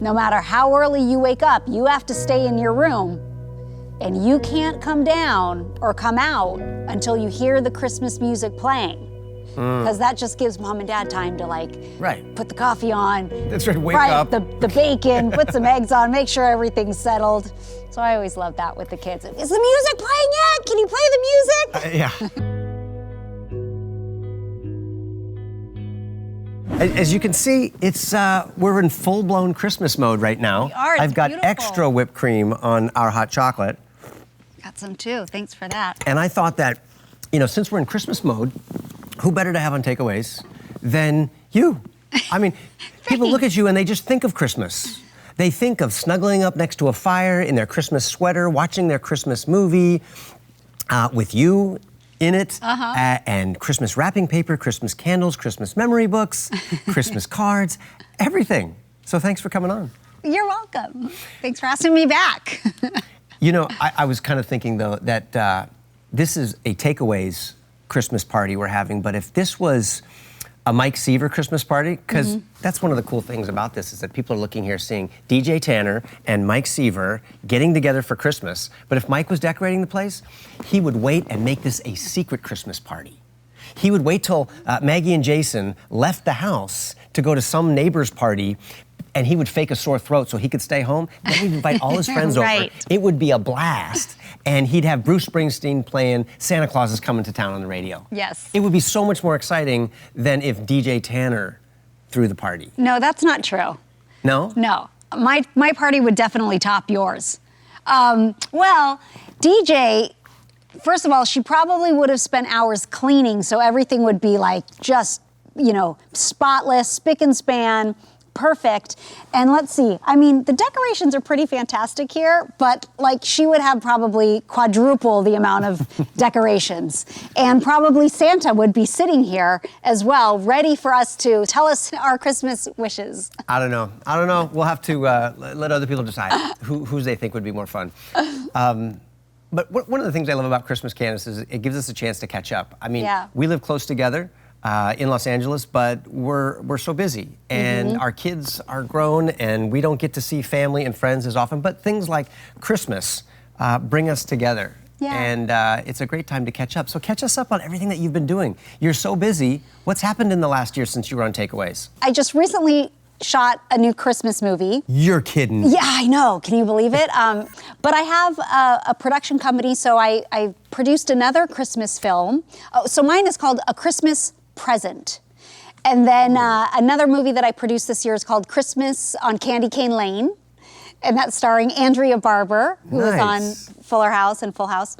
No matter how early you wake up, you have to stay in your room, and you can't come down or come out until you hear the Christmas music playing. Because that just gives mom and dad time to put the coffee on. That's right, wake fry up. the bacon, put some eggs on, make sure everything's settled. So I always love that with the kids. Is the music playing yet? Can you play the music? Yeah. As you can see, we're in full-blown Christmas mode right now. We are, it's I've got beautiful. extra whipped cream on our hot chocolate. Got some too, thanks for that. And I thought that, since we're in Christmas mode, who better to have on takeaways than you? I mean, people look at you and they just think of Christmas. They think of snuggling up next to a fire in their Christmas sweater, watching their Christmas movie with you in it, and Christmas wrapping paper, Christmas candles, Christmas memory books, Christmas cards, everything. So thanks for coming on. You're welcome. Thanks for asking me back. I was kind of thinking, though, that this is a takeaways Christmas party we're having, but if this was a Mike Seaver Christmas party, because that's one of the cool things about this is that people are looking here seeing DJ Tanner and Mike Seaver getting together for Christmas. But if Mike was decorating the place, he would wait and make this a secret Christmas party. He would wait till Maggie and Jason left the house to go to some neighbor's party, and he would fake a sore throat so he could stay home. Then he'd invite all his friends over. It would be a blast. And he'd have Bruce Springsteen playing Santa Claus is Coming to Town on the radio. Yes. It would be so much more exciting than if DJ Tanner threw the party. No, that's not true. No? No. My party would definitely top yours. Well, DJ, first of all, she probably would have spent hours cleaning, so everything would be just, spotless, spick and span, perfect. And let's see, the decorations are pretty fantastic here, but she would have probably quadruple the amount of decorations. And probably Santa would be sitting here as well, ready for us to tell us our Christmas wishes. I don't know. We'll have to let other people decide whose they think would be more fun. But one of the things I love about Christmas, Candace, is it gives us a chance to catch up. We live close together in Los Angeles, but we're so busy, and our kids are grown, and we don't get to see family and friends as often. But things like Christmas bring us together, and it's a great time to catch up. So catch us up on everything that you've been doing. You're so busy. What's happened in the last year since you were on Takeaways? I just recently shot a new Christmas movie. You're kidding. Yeah, I know. Can you believe it? But I have a production company, so I produced another Christmas film. So mine is called A Christmas Present. And then another movie that I produced this year is called Christmas on Candy Cane Lane. And that's starring Andrea Barber, who was on Fuller House and Full House.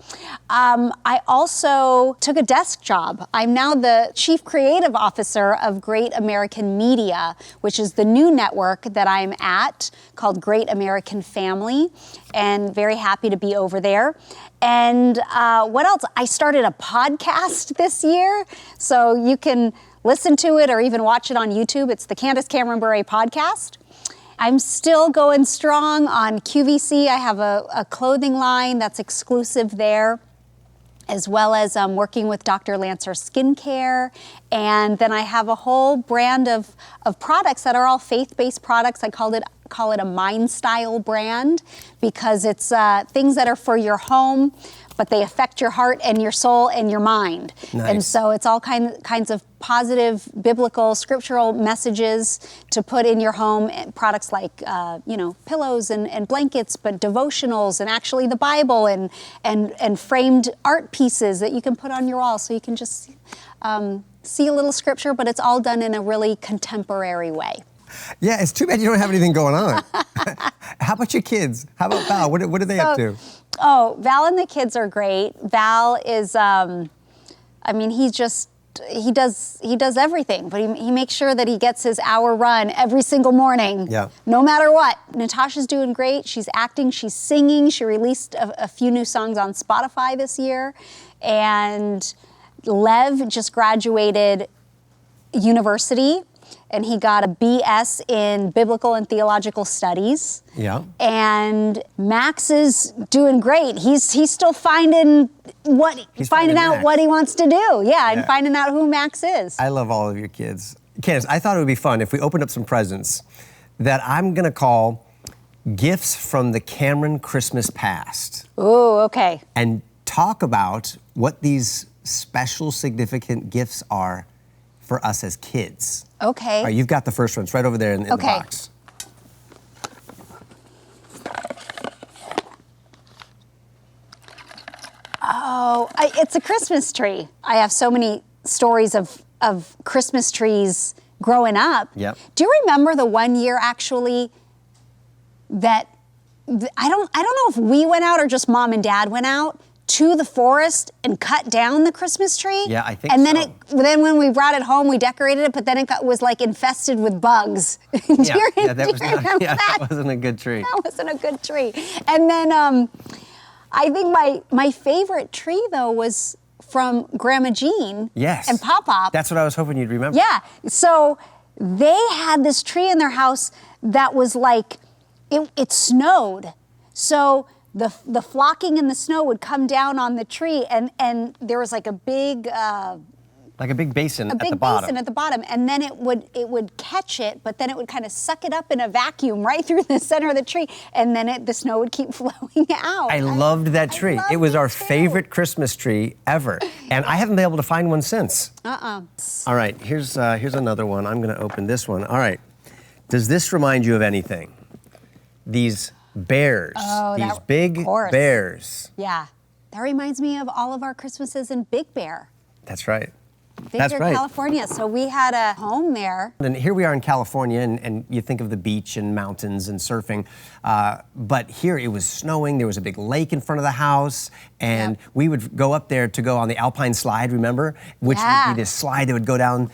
I also took a desk job. I'm now the Chief Creative Officer of Great American Media, which is the new network that I'm at called Great American Family, and very happy to be over there. And what else? I started a podcast this year, so you can listen to it or even watch it on YouTube. It's the Candace Cameron Bure podcast. I'm still going strong on QVC. I have a clothing line that's exclusive there, as well as working with Dr. Lancer Skincare. And then I have a whole brand of products that are all faith-based products. I call it a Mind Style brand because it's things that are for your home, but they affect your heart and your soul and your mind. Nice. And so it's all kinds of positive, biblical, scriptural messages to put in your home. Products like, pillows and blankets, but devotionals and actually the Bible and framed art pieces that you can put on your wall so you can just see a little scripture, but it's all done in a really contemporary way. Yeah, it's too bad you don't have anything going on. How about your kids? How about Val? What are they up to? Oh, Val and the kids are great. Val is, he does everything, but he makes sure that he gets his hour run every single morning, no matter what. Natasha's doing great. She's acting, she's singing. She released a few new songs on Spotify this year. And Lev just graduated university, and he got a BS in Biblical and Theological Studies. Yeah. And Max is doing great. He's still finding out what he wants to do. Yeah, and finding out who Max is. I love all of your kids. Candace, I thought it would be fun if we opened up some presents that I'm going to call Gifts from the Cameron Christmas Past. Ooh, okay. And talk about what these special, significant gifts are for us as kids. Okay. All right, you've got the first one. It's right over there in the box. Oh, it's a Christmas tree. I have so many stories of Christmas trees growing up. Yep. Do you remember the one year actually that I don't know if we went out or just Mom and Dad went out to the forest and cut down the Christmas tree? Yeah, I think and so. And then when we brought it home, we decorated it, but then it was like infested with bugs. That wasn't a good tree. That wasn't a good tree. And then I think my favorite tree though was from Grandma Jean. Yes. And Pop Pop. That's what I was hoping you'd remember. Yeah. So they had this tree in their house that was like, it snowed. So the flocking in the snow would come down on the tree, and there was like a big basin at the bottom. A big basin at the bottom, and then it would catch it, but then it would kind of suck it up in a vacuum right through the center of the tree, and then the snow would keep flowing out. I loved that tree. loved it was our too. favorite Christmas tree ever, and I haven't been able to find one since. All right, here's another one. I'm going to open this one. All right, does this remind you of anything? These bears, these big bears. Yeah, that reminds me of all of our Christmases in Big Bear. That's right. Big Bear, California. So we had a home there. And here we are in California, and you think of the beach and mountains and surfing, but here it was snowing. There was a big lake in front of the house, and we would go up there to go on the Alpine slide, remember? Which would be this slide that would go down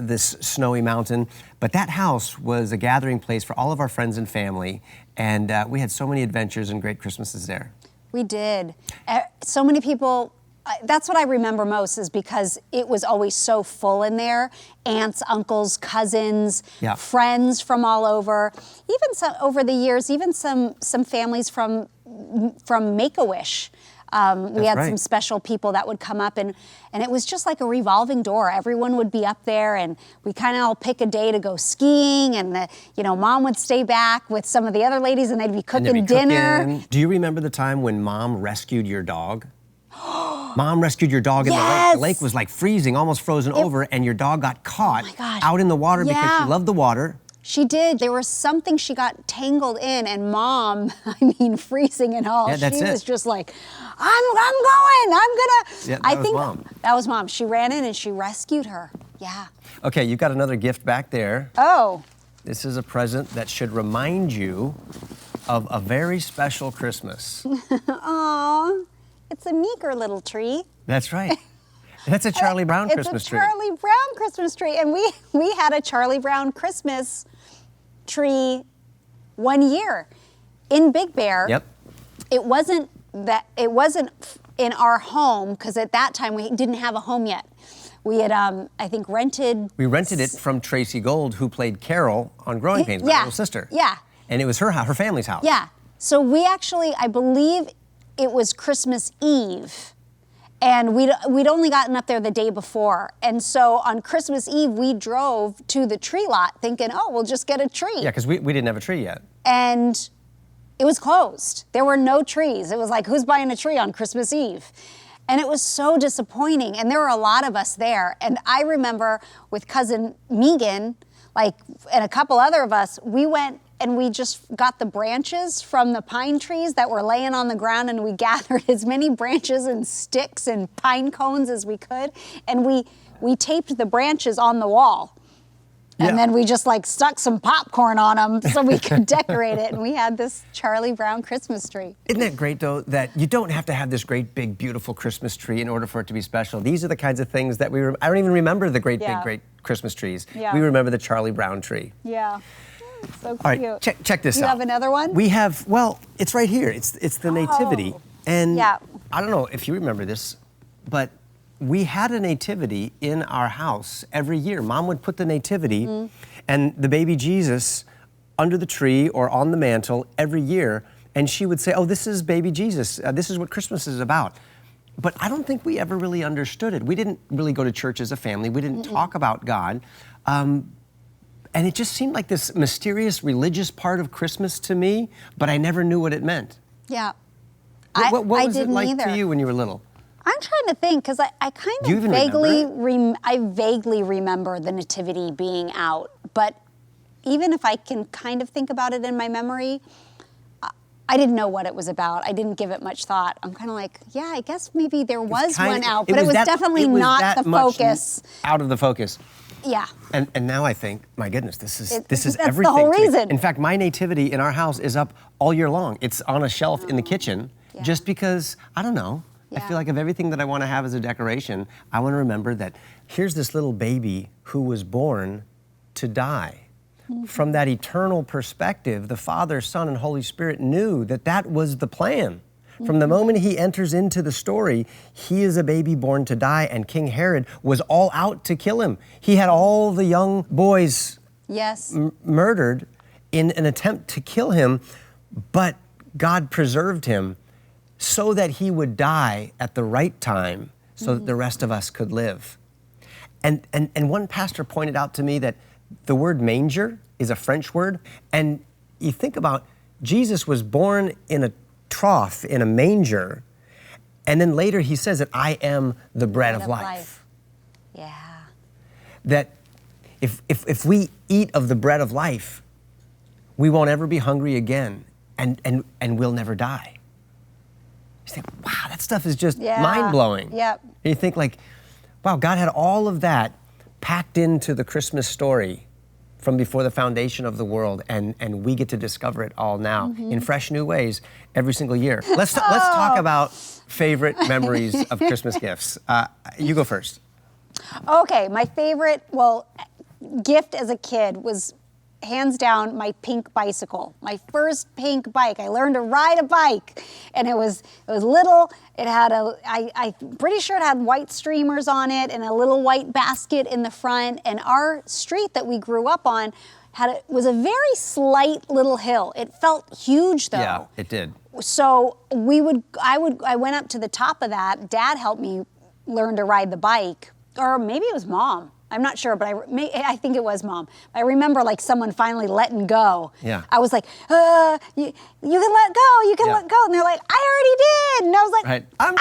this snowy mountain. But that house was a gathering place for all of our friends and family, and we had so many adventures and great Christmases there. We did. So many people. That's what I remember most, is because it was always so full in there. Aunts, uncles, cousins, friends from all over. Even some, over the years, even some families from Make-A-Wish. We had some special people that would come up, and it was just like a revolving door. Everyone would be up there, and we kind of all pick a day to go skiing, and Mom would stay back with some of the other ladies, and they'd be cooking dinner. Do you remember the time when Mom rescued your dog? Mom rescued your dog in the lake. The lake was like freezing, almost frozen over, and your dog got caught out in the water because she loved the water. She did. There was something she got tangled in, and Mom, freezing and all, she was just like, I'm going, I'm gonna. Yeah, that was Mom. That was Mom. She ran in and she rescued her. Yeah. Okay, you've got another gift back there. Oh. This is a present that should remind you of a very special Christmas. Aw. It's a meager little tree. That's right. That's a Charlie Brown Christmas tree. It's a Charlie Brown Christmas tree. And we had a Charlie Brown Christmas tree one year in Big Bear. Yep. It wasn't in our home, because at that time we didn't have a home yet. We had, I think, rented. We rented it from Tracy Gold, who played Carol on Growing Pains, my little sister. Yeah. And it was her house, her family's house. Yeah. So we actually, I believe it was Christmas Eve, and we'd only gotten up there the day before. And so on Christmas Eve, we drove to the tree lot thinking, oh, we'll just get a tree. Yeah, because we didn't have a tree yet. And it was closed. There were no trees. It was like, who's buying a tree on Christmas Eve? And it was so disappointing. And there were a lot of us there. And I remember with cousin Megan, and a couple other of us, we went and we just got the branches from the pine trees that were laying on the ground, and we gathered as many branches and sticks and pine cones as we could, and we taped the branches on the wall. And then we just stuck some popcorn on them so we could decorate it, and we had this Charlie Brown Christmas tree. Isn't that great, though, that you don't have to have this great, big, beautiful Christmas tree in order for it to be special? These are the kinds of things that I don't even remember the great, big, great Christmas trees. Yeah. We remember the Charlie Brown tree. Yeah. So cute. All right, check this out. You have another one? We have, it's right here. It's the Nativity. And yeah. I don't know if you remember this, but we had a nativity in our house every year. Mom would put the nativity and the baby Jesus under the tree or on the mantle every year, and she would say, oh, this is baby Jesus. This is what Christmas is about. But I don't think we ever really understood it. We didn't really go to church as a family. We didn't talk about God. And it just seemed like this mysterious religious part of Christmas to me, but I never knew what it meant. Yeah. What was it didn't like either. to you when you were little? I'm trying to think, because I kind Do you of even I vaguely remember the Nativity being out, but even if I can kind of think about it in my memory, I didn't know what it was about. I didn't give it much thought. I'm kind of like, yeah, I guess maybe there was one out, but it was definitely not the focus. Out of the focus. Yeah. And now I think, my goodness, this is that's everything. the whole to me. reason. In fact, my nativity in our house is up all year long. It's on a shelf in the kitchen, just because, I don't know, I feel like of everything that I want to have as a decoration, I want to remember that here's this little baby who was born to die. From that eternal perspective, the Father, Son, and Holy Spirit knew that that was the plan. From the moment he enters into the story, he is a baby born to die, and King Herod was all out to kill him. He had all the young boys murdered in an attempt to kill him, but God preserved him so that he would die at the right time so that the rest of us could live. And one pastor pointed out to me that the word manger is a French word, and you think about Jesus was born in a trough, in a manger, and then later he says that I am the bread of life. Yeah. That if we eat of the bread of life, we won't ever be hungry again, and we'll never die. You think, wow, that stuff is just mind-blowing. Yep. And you think like, wow, God had all of that packed into the Christmas story from before the foundation of the world, and we get to discover it all now in fresh new ways every single year. Let's talk about favorite memories of Christmas gifts. You go first. Okay, my favorite, gift as a kid was hands down my pink bicycle. My first pink bike. I learned to ride a bike, and it was little. It had I'm pretty sure it had white streamers on it and a little white basket in the front. And our street that we grew up on was a very slight little hill. It felt huge though. Yeah, it did. So I went up to the top of that. Dad helped me learn to ride the bike, or maybe it was Mom. I'm not sure, but I think it was Mom. I remember like someone finally letting go. Yeah. I was like, you can let go, you can let go. And they're like, I already did. And I was like, Right. I'm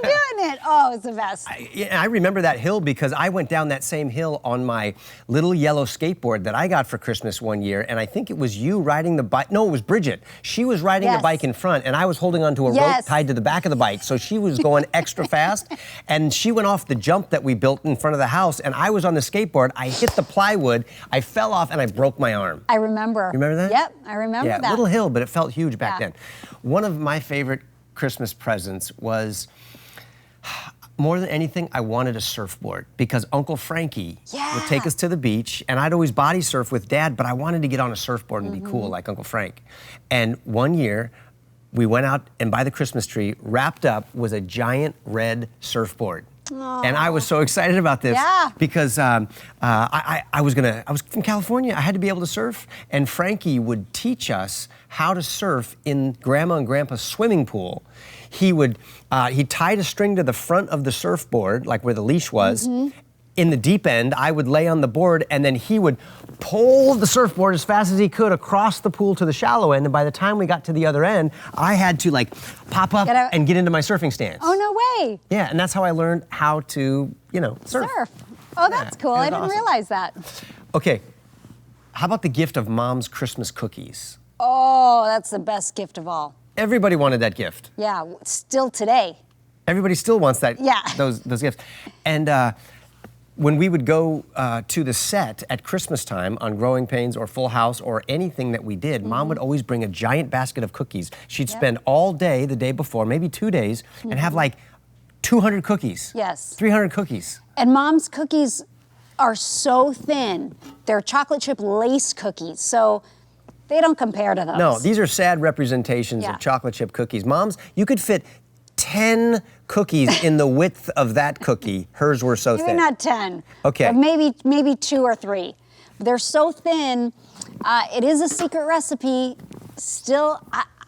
doing it. Oh, it's the best. I remember that hill because I went down that same hill on my little yellow skateboard that I got for Christmas one year, and I think it was you riding the bike. No, it was Bridget. She was riding the bike in front, and I was holding onto a rope tied to the back of the bike, so she was going extra fast, and she went off the jump that we built in front of the house, and I was on the skateboard. I hit the plywood, I fell off, and I broke my arm. I remember. You remember that? Yep, I remember that. Yeah, little hill, but it felt huge back then. One of my favorite Christmas presents was, more than anything, I wanted a surfboard because Uncle Frankie would take us to the beach, and I'd always body surf with Dad, but I wanted to get on a surfboard and be cool like Uncle Frank. And one year, we went out, and by the Christmas tree, wrapped up was a giant red surfboard. Aww. And I was so excited about this because I was from California. I had to be able to surf, and Frankie would teach us how to surf in Grandma and Grandpa's swimming pool. He tied a string to the front of the surfboard, like where the leash was. In the deep end, I would lay on the board, and then he would pull the surfboard as fast as he could across the pool to the shallow end. And by the time we got to the other end, I had to like pop up and get into my surfing stance. Oh, no way. Yeah, and that's how I learned how to, surf. Oh, that's cool. I didn't realize that. Okay, how about the gift of Mom's Christmas cookies? Oh, that's the best gift of all. Everybody wanted that gift. Yeah, still today. Everybody still wants that. Yeah. Those gifts. And when we would go to the set at Christmas time on Growing Pains or Full House or anything that we did, Mom would always bring a giant basket of cookies. She'd spend all day the day before, maybe 2 days, and have like 200 cookies. Yes. 300 cookies. And Mom's cookies are so thin. They're chocolate chip lace cookies, so they don't compare to those. No, these are sad representations of chocolate chip cookies. Mom's, you could fit 10 cookies in the width of that cookie. Hers were so thin. Maybe not 10. Okay. Maybe 2 or 3. They're so thin. It is a secret recipe. Still,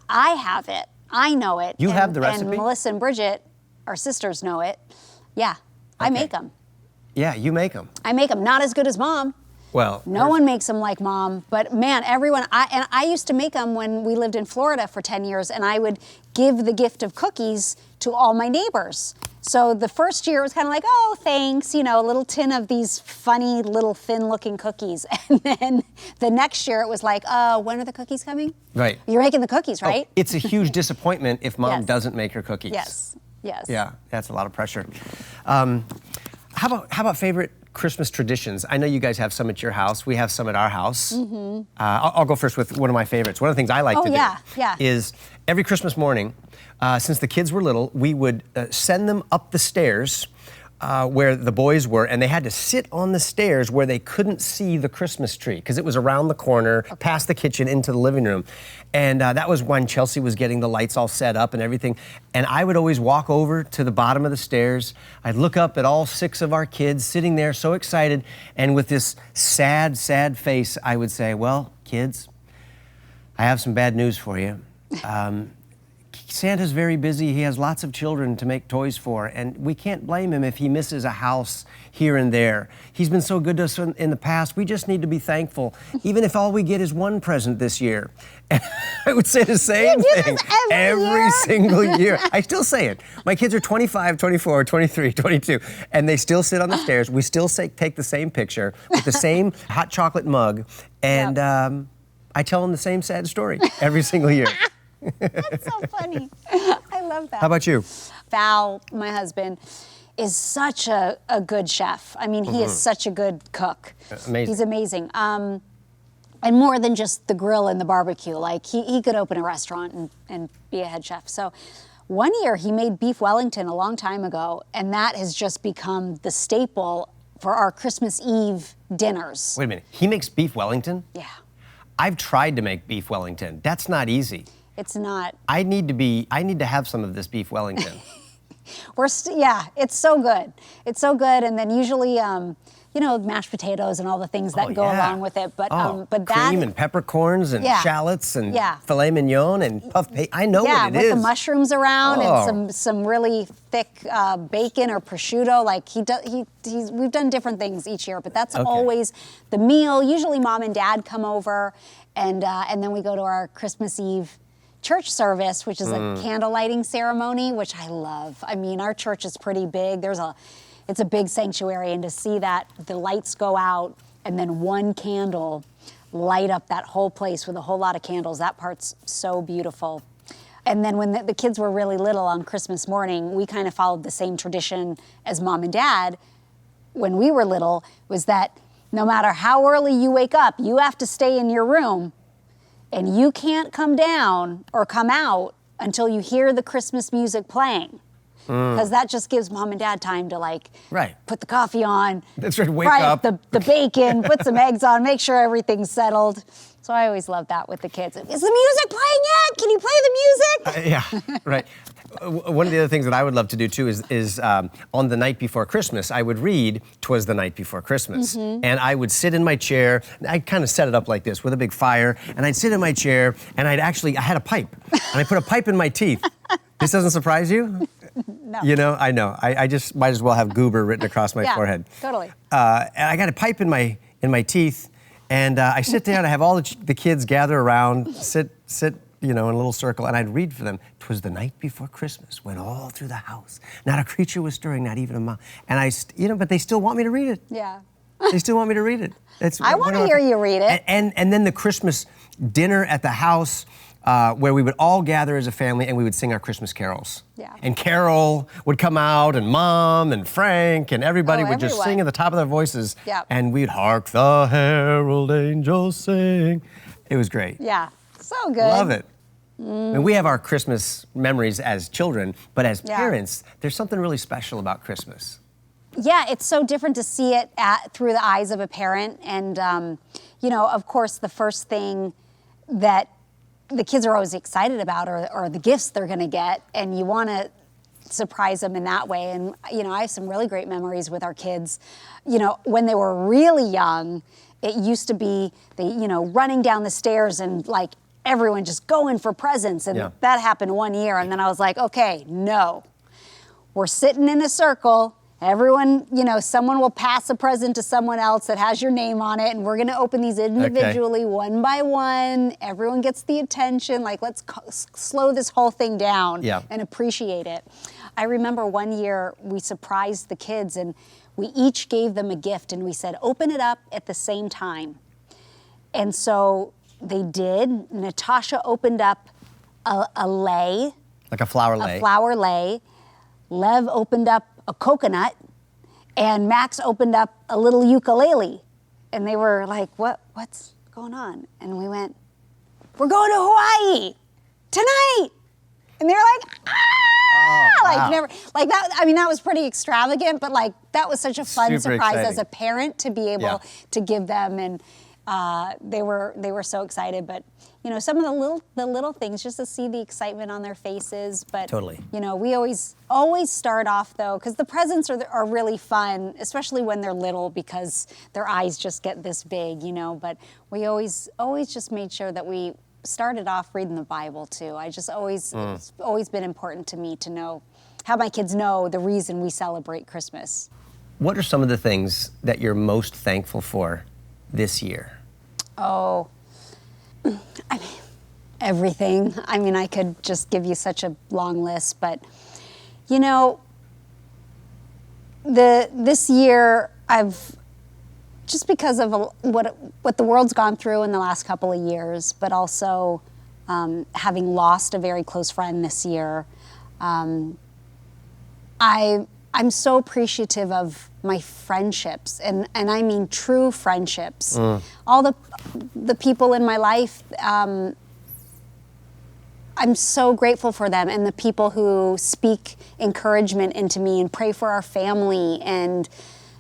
I have it. I know it. You have the recipe? And Melissa and Bridget, our sisters, know it. Yeah, I make them. Yeah, you make them. I make them. Not as good as Mom. Well, no one makes them like Mom, but man, everyone, I used to make them when we lived in Florida for 10 years, and I would give the gift of cookies to all my neighbors. So the first year it was kind of like, oh, thanks, you know, a little tin of these funny little thin-looking cookies. And then the next year it was like, when are the cookies coming? Right. You're making the cookies, right? Oh, it's a huge disappointment if Mom Yes. doesn't make her cookies. Yes, yes. Yeah, that's a lot of pressure. How about favorite Christmas traditions? I know you guys have some at your house. We have some at our house. Mm-hmm. I'll go first with one of my favorites. One of the things I like to do is every Christmas morning, since the kids were little, we would send them up the stairs where the boys were, and they had to sit on the stairs where they couldn't see the Christmas tree because it was around the corner, past the kitchen, into the living room. And that was when Chelsea was getting the lights all set up and everything. And I would always walk over to the bottom of the stairs. I'd look up at all 6 of our kids sitting there so excited. And with this sad, sad face, I would say, well, kids, I have some bad news for you. Santa's very busy. He has lots of children to make toys for, and we can't blame him if he misses a house here and there. He's been so good to us in the past. We just need to be thankful, even if all we get is one present this year. And I would say the same thing every single year. I still say it. My kids are 25, 24, 23, 22, and they still sit on the stairs. We still take the same picture with the same hot chocolate mug, and I tell them the same sad story every single year. That's so funny. I love that. How about you? Val, my husband, is such a good chef. I mean, he is such a good cook. Amazing. He's amazing. And more than just the grill and the barbecue. Like, he could open a restaurant and be a head chef. So one year he made beef Wellington a long time ago, and that has just become the staple for our Christmas Eve dinners. Wait a minute. He makes beef Wellington? Yeah. I've tried to make beef Wellington. That's not easy. It's not. I need to have some of this beef Wellington. It's so good. It's so good, and then usually, mashed potatoes and all the things that go along with it. But but cream and peppercorns and shallots and filet mignon and puffed pastry. I know what it is. Yeah, with the mushrooms around and some really thick bacon or prosciutto. Like we've done different things each year, but that's always the meal. Usually, Mom and Dad come over, and then we go to our Christmas Eve church service, which is a candle lighting ceremony, which I love. I mean, our church is pretty big. It's a big sanctuary, and to see that the lights go out and then one candle light up that whole place with a whole lot of candles, that part's so beautiful. And then when the kids were really little on Christmas morning, we kind of followed the same tradition as Mom and Dad when we were little, was that no matter how early you wake up, you have to stay in your room. And you can't come down or come out until you hear the Christmas music playing. Because that just gives Mom and Dad time to put the coffee on. That's right, wake fry up. The bacon, put some eggs on, make sure everything's settled. So I always love that with the kids. Is the music playing yet? Can you play the music? Yeah, right. One of the other things that I would love to do too is on the night before Christmas, I would read "'Twas the Night Before Christmas," and I would sit in my chair. I'd kind of set it up like this with a big fire, and I'd sit in my chair, and I had a pipe, and I put a pipe in my teeth. This doesn't surprise you? No. You know, I know. I just might as well have goober written across my forehead. Totally. And I got a pipe in my teeth, and I sit there and I have all the kids gather around, sit, in a little circle, and I'd read for them. "'Twas the night before Christmas, when all through the house, not a creature was stirring, not even a mouse." And but they still want me to read it. Yeah. They still want me to read it. I want to hear you read it. And then the Christmas dinner at the house, where we would all gather as a family and we would sing our Christmas carols. Yeah. And Carol would come out, and Mom and Frank and everybody would just sing at the top of their voices. Yeah. And we'd hark the herald angels sing. It was great. Yeah. So good. Love it. And we have our Christmas memories as children, but as parents, there's something really special about Christmas. Yeah, it's so different to see it through the eyes of a parent. And, of course, the first thing that the kids are always excited about are the gifts they're going to get. And you want to surprise them in that way. And, I have some really great memories with our kids. When they were really young, it used to be, running down the stairs and, everyone just going for presents. And that happened one year. And then I was like, okay, no. We're sitting in a circle, everyone, someone will pass a present to someone else that has your name on it, and we're going to open these individually, one by one. Everyone gets the attention. Like, let's slow this whole thing down and appreciate it. I remember one year we surprised the kids, and we each gave them a gift, and we said, open it up at the same time. And so they did. Natasha opened up a lei. Like a flower lei. A flower lei. Lev opened up a coconut, and Max opened up a little ukulele. And they were like, what's going on? And we went, we're going to Hawaii tonight. And they were like, ah! Oh, wow. Like, never, like that. I mean, that was pretty extravagant, but like that was such a fun Super surprise exciting. as a parent to be able to give them, and they were so excited. But some of the little things, just to see the excitement on their faces. But totally. We always start off though, because the presents are really fun, especially when they're little, because their eyes just get this big, But we always just made sure that we started off reading the Bible too. It's always been important to me to have my kids know the reason we celebrate Christmas. What are some of the things that you're most thankful for this year? Oh, I mean, everything. I mean, I could just give you such a long list, but this year I've, just because of what the world's gone through in the last couple of years, but also having lost a very close friend this year, I'm so appreciative of my friendships, and I mean true friendships. All the people in my life, I'm so grateful for them, and the people who speak encouragement into me and pray for our family and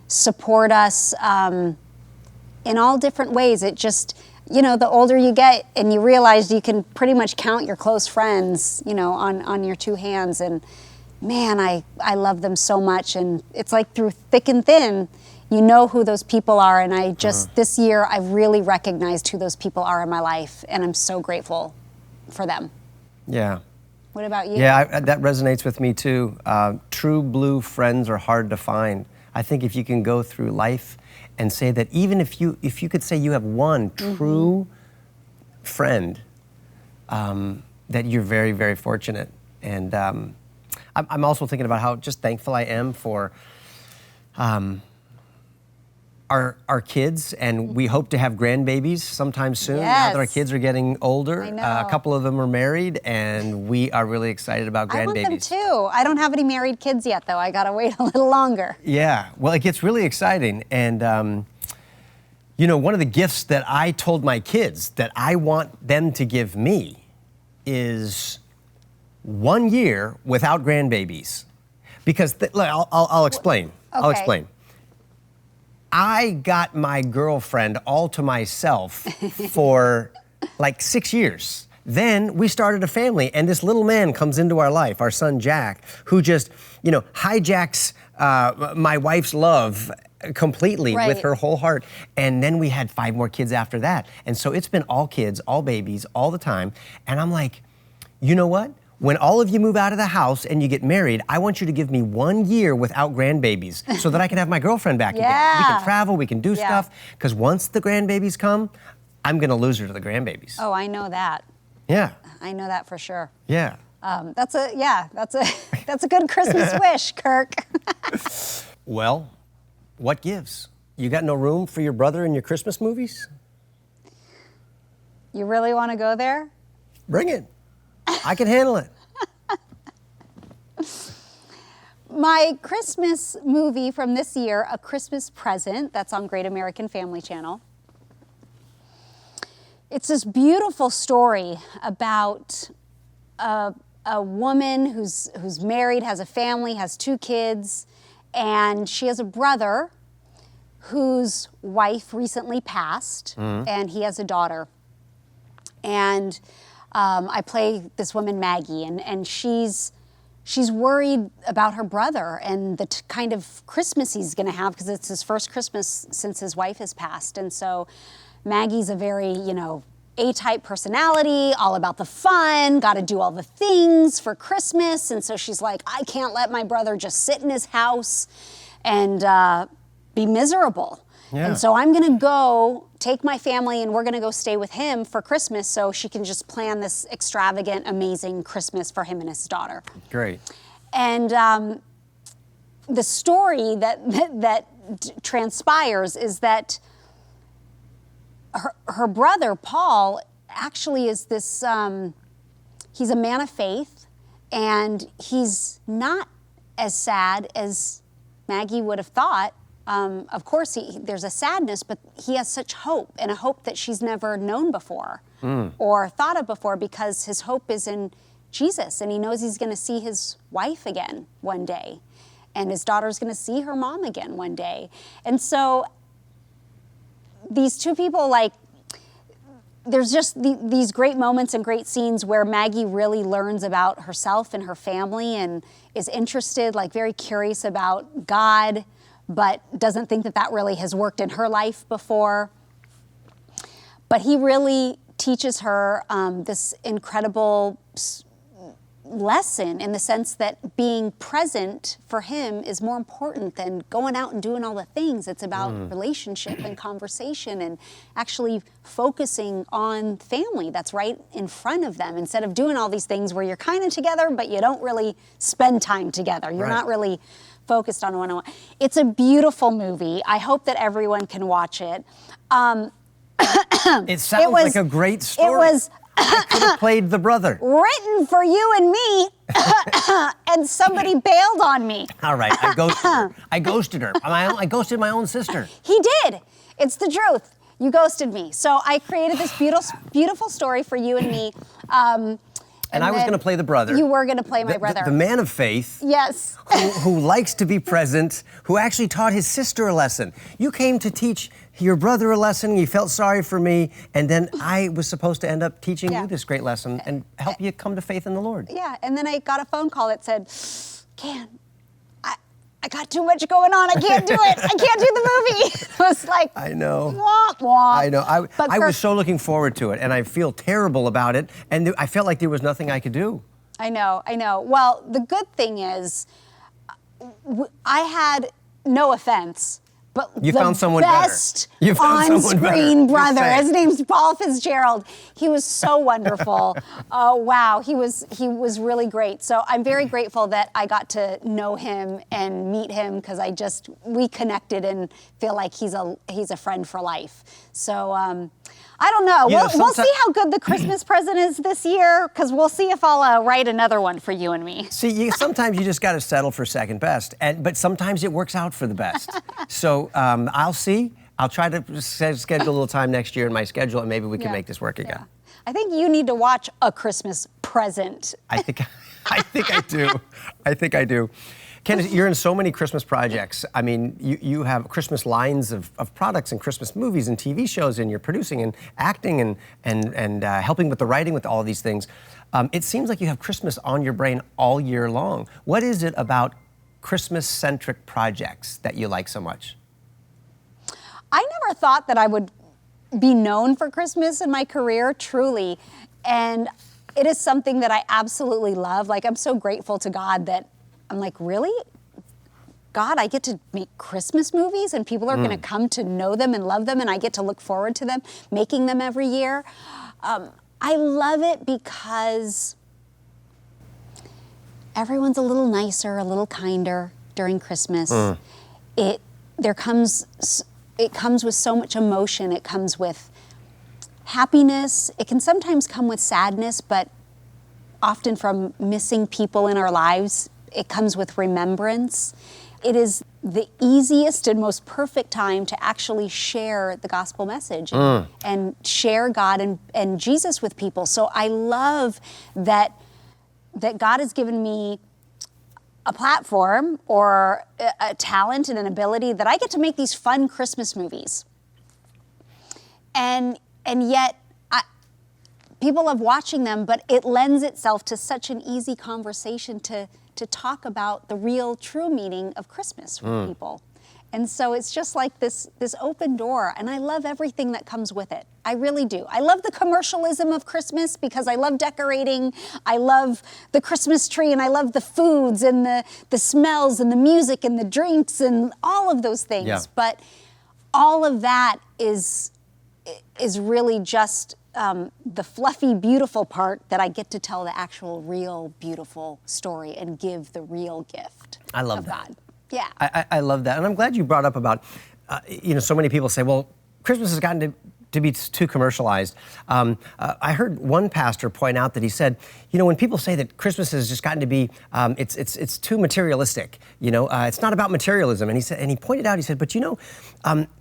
support us in all different ways. It just, the older you get and you realize you can pretty much count your close friends, on your two hands. And man, I love them so much. And it's like through thick and thin, you know who those people are. And I just, this year, I've really recognized who those people are in my life. And I'm so grateful for them. Yeah. What about you? Yeah, that resonates with me too. True blue friends are hard to find. I think if you can go through life and say that, even if you could say you have one true friend, that you're very, very fortunate. And I'm also thinking about how just thankful I am for our kids, and we hope to have grandbabies sometime soon. Now that our kids are getting older, I know. A couple of them are married, and we are really excited about grandbabies. I want them too. I don't have any married kids yet, though. I gotta wait a little longer. Yeah, well, it gets really exciting, and one of the gifts that I told my kids that I want them to give me is 1 year without grandbabies, because I'll explain. Okay. I'll explain. I got my girlfriend all to myself for like 6 years. Then we started a family, and this little man comes into our life, our son Jack, who just, hijacks my wife's love completely with her whole heart. And then we had 5 more kids after that. And so it's been all kids, all babies, all the time. And I'm like, you know what? When all of you move out of the house and you get married, I want you to give me 1 year without grandbabies so that I can have my girlfriend back again. We can travel, we can do stuff. Because once the grandbabies come, I'm going to lose her to the grandbabies. Oh, I know that. Yeah. I know that for sure. Yeah. That's a good Christmas wish, Kirk. Well, what gives? You got no room for your brother in your Christmas movies? You really want to go there? Bring it. I can handle it. My Christmas movie from this year, A Christmas Present, that's on Great American Family Channel. It's this beautiful story about a woman who's married, has a family, has 2 kids, and she has a brother whose wife recently passed, and he has a daughter. And I play this woman, Maggie, and she's worried about her brother and the kind of Christmas he's going to have, because it's his first Christmas since his wife has passed. And so Maggie's a very, A-type personality, all about the fun, got to do all the things for Christmas. And so she's like, I can't let my brother just sit in his house and be miserable. Yeah. And so I'm going to go take my family and we're going to go stay with him for Christmas so she can just plan this extravagant, amazing Christmas for him and his daughter. Great. And the story that transpires is that her brother, Paul, actually is this, he's a man of faith, and he's not as sad as Maggie would have thought. Of course, there's a sadness, but he has such hope, and a hope that she's never known before or thought of before, because his hope is in Jesus, and he knows he's going to see his wife again one day, and his daughter's going to see her mom again one day. And so these two people, like, there's just these great moments and great scenes where Maggie really learns about herself and her family and is interested, like very curious about God, but doesn't think that really has worked in her life before. But he really teaches her this incredible lesson, in the sense that being present for him is more important than going out and doing all the things. It's about relationship and conversation and actually focusing on family that's right in front of them, instead of doing all these things where you're kind of together but you don't really spend time together. You're not really focused on one-on-one. It's a beautiful movie. I hope that everyone can watch it. It sounds like a great story. It was I could have played the brother. written for you and me, and somebody bailed on me. All right, I ghosted her. I ghosted my own sister. He did. It's the truth. You ghosted me. So I created this beautiful story for you and me. And I was going to play the brother. You were going to play my brother. The man of faith. Yes. who likes to be present, who actually taught his sister a lesson. You came to teach your brother a lesson, you felt sorry for me, and then I was supposed to end up teaching you this great lesson and help you come to faith in the Lord. Yeah, and then I got a phone call that said, Can, I got too much going on, I can't do it. I can't do the movie. I was like, I know. Womp, womp. I know. I was so looking forward to it, and I feel terrible about it, and I felt like there was nothing I could do. I know. Well, the good thing is, I had, no offense, but you found someone best on-screen brother. His name's Paul Fitzgerald. He was so wonderful. Oh wow, he was really great. So I'm very grateful that I got to know him and meet him, because we connected and feel like he's a friend for life. So I don't know. We'll see how good the Christmas present is this year, because we'll see if I'll write another one for you and me. See, sometimes you just got to settle for second best, but sometimes it works out for the best. So I'll see. I'll try to schedule a little time next year in my schedule, and maybe we can make this work again. I think you need to watch A Christmas Present. I think I do. I think I do. Candace, you're in so many Christmas projects. I mean, you have Christmas lines of products and Christmas movies and TV shows, and you're producing and acting and helping with the writing with all of these things. It seems like you have Christmas on your brain all year long. What is it about Christmas-centric projects that you like so much? I never thought that I would be known for Christmas in my career, truly. And it is something that I absolutely love. Like, I'm so grateful to God that I'm like, really? God, I get to make Christmas movies and people are going to come to know them and love them, and I get to look forward to them, making them every year. I love it because everyone's a little nicer, a little kinder during Christmas. It comes with so much emotion. It comes with happiness. It can sometimes come with sadness, but often from missing people in our lives. It comes with remembrance. It is the easiest and most perfect time to actually share the gospel message and share God and Jesus with people. So I love that God has given me a platform or a talent and an ability that I get to make these fun Christmas movies. And yet, people love watching them, but it lends itself to such an easy conversation to talk about the real, true meaning of Christmas with people. And so it's just like this open door, and I love everything that comes with it. I really do. I love the commercialism of Christmas because I love decorating. I love the Christmas tree, and I love the foods and the smells and the music and the drinks and all of those things. Yeah. But all of that is really just the fluffy, beautiful part that I get to tell the actual, real, beautiful story and give the real gift. I love of that. God. Yeah. I love that. And I'm glad you brought up about, so many people say, well, Christmas has gotten to be too commercialized. I heard one pastor point out that he said, when people say that Christmas has just gotten to be, it's too materialistic. It's not about materialism. And he pointed out, he said, but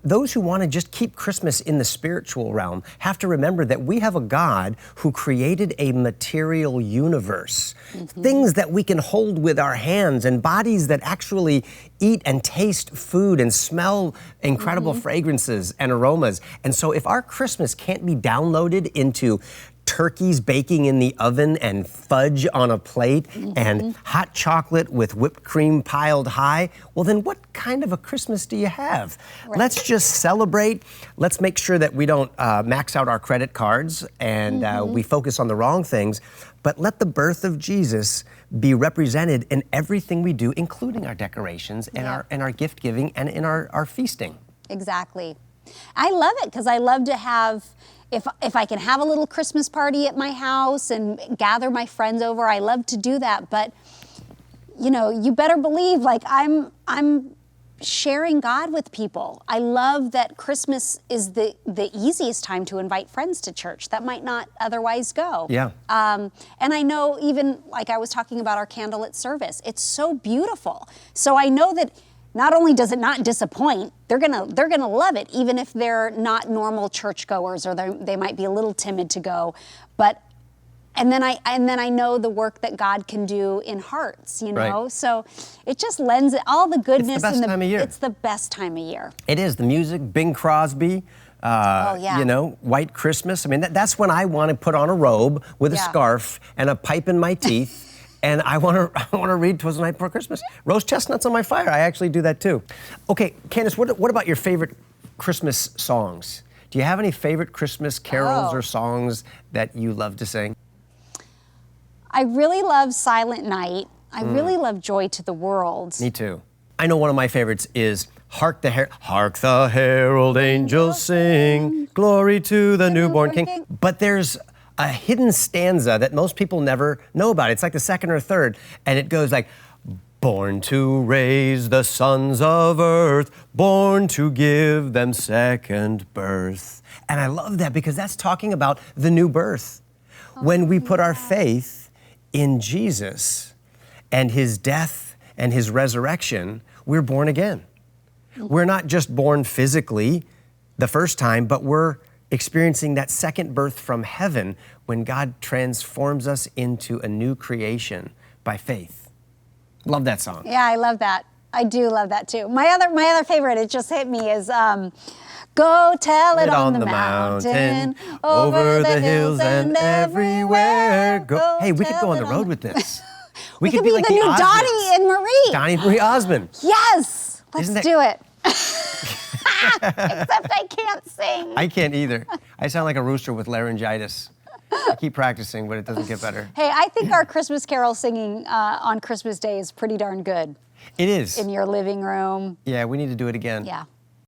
those who want to just keep Christmas in the spiritual realm have to remember that we have a God who created a material universe, things that we can hold with our hands and bodies that actually eat and taste food and smell incredible fragrances and aromas. And so if our Christmas can't be downloaded into turkeys baking in the oven and fudge on a plate and hot chocolate with whipped cream piled high, well then what kind of a Christmas do you have? Right. Let's just celebrate. Let's make sure that we don't max out our credit cards and we focus on the wrong things, but let the birth of Jesus be represented in everything we do, including our decorations and our gift giving and in our feasting. Exactly. I love it because I love to have, if I can have a little Christmas party at my house and gather my friends over, I love to do that. But, you better believe, like, I'm sharing God with people. I love that Christmas is the easiest time to invite friends to church that might not otherwise go. Yeah. And I know, even like I was talking about our candlelit service, it's so beautiful. So I know that not only does it not disappoint, they're gonna love it, even if they're not normal churchgoers or they might be a little timid to go. But and then I know the work that God can do in hearts, Right. So it just lends it all the goodness. It's the best time of year. It's the best time of year. It is. The music, Bing Crosby, White Christmas. I mean, that's when I want to put on a robe with a scarf and a pipe in my teeth. And I want to read "'Twas the Night Before Christmas." Roast chestnuts on my fire. I actually do that too. Okay, Candace, what about your favorite Christmas songs? Do you have any favorite Christmas carols or songs that you love to sing? I really love Silent Night. I really love Joy to the World. Me too. I know one of my favorites is Hark the Herald Angels Sing, Glory to the Newborn King. But there's a hidden stanza that most people never know about. It's like the second or third, and it goes like, born to raise the sons of earth, born to give them second birth. And I love that because that's talking about the new birth. When we put our faith in Jesus and his death and his resurrection, we're born again. We're not just born physically the first time, but we're experiencing that second birth from heaven when God transforms us into a new creation by faith. Love that song. Yeah, I love that. I do love that too. My other favorite, it just hit me, is go tell it on the mountain, over the hills and everywhere. Go. Hey, we could go on the road with this. We could be like the new Donnie and Marie. Donnie and Marie Osmond. Yes, let's do it. Except I can't sing. I can't either. I sound like a rooster with laryngitis. I keep practicing, but it doesn't get better. Hey, I think our Christmas carol singing on Christmas Day is pretty darn good. It is. In your living room. Yeah, we need to do it again. Yeah.